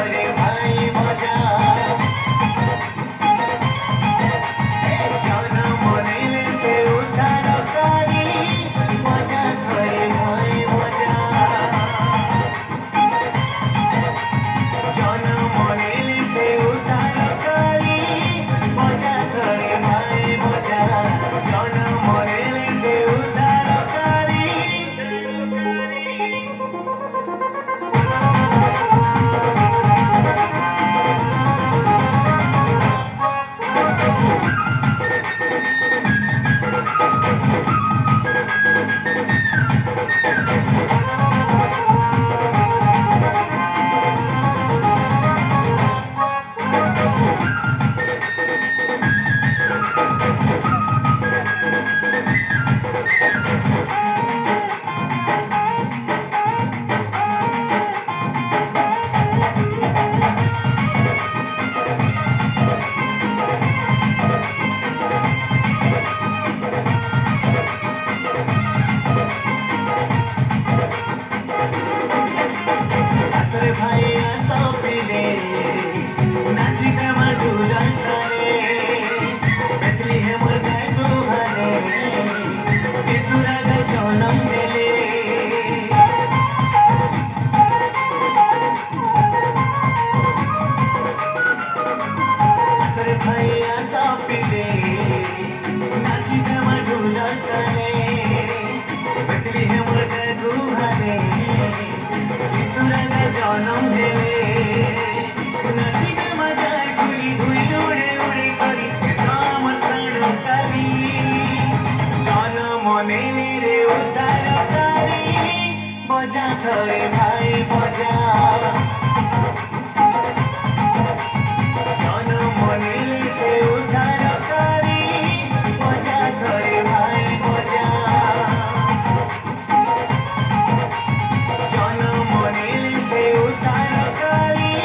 ধরে ভাই মজা জনম নিলে সে উদ্ধারকারী মজা ধরে ভাই মজা জনম নিলে সে উদ্ধারকারী মজা ধরে ভাই মজা জনম নিলে সে উদ্ধারকারী জনম দিলে নাচিতে মজার ঘুরি ঘুরি উড়ে উড়ে করি সে আমার প্রাণকারী জনম নিলে রে উদ্ধারকারী মজা ধরে ভাই মজা জনম নিলে সে উদ্ধারকারী মজা ধরে ভাই মজা জনম নিলে সে উদ্ধারকারী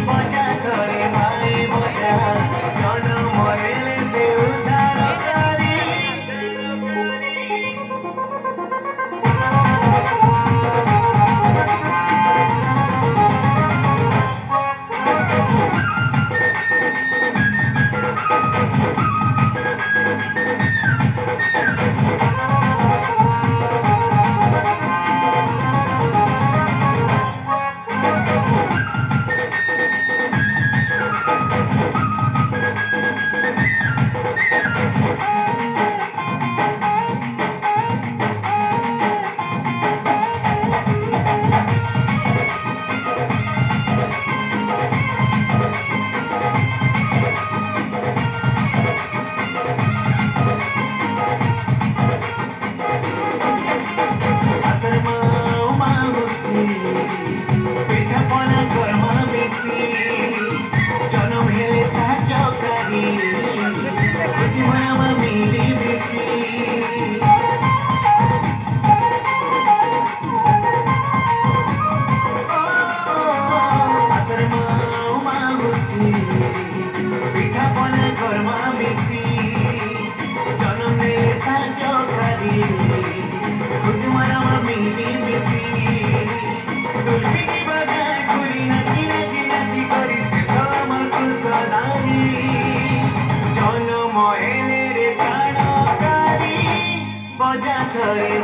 মজা ধরে ভাই মজা জনম নিলে সে উদ্ধারকারী জনম এলে রে প্রাণকারী মজা ধরে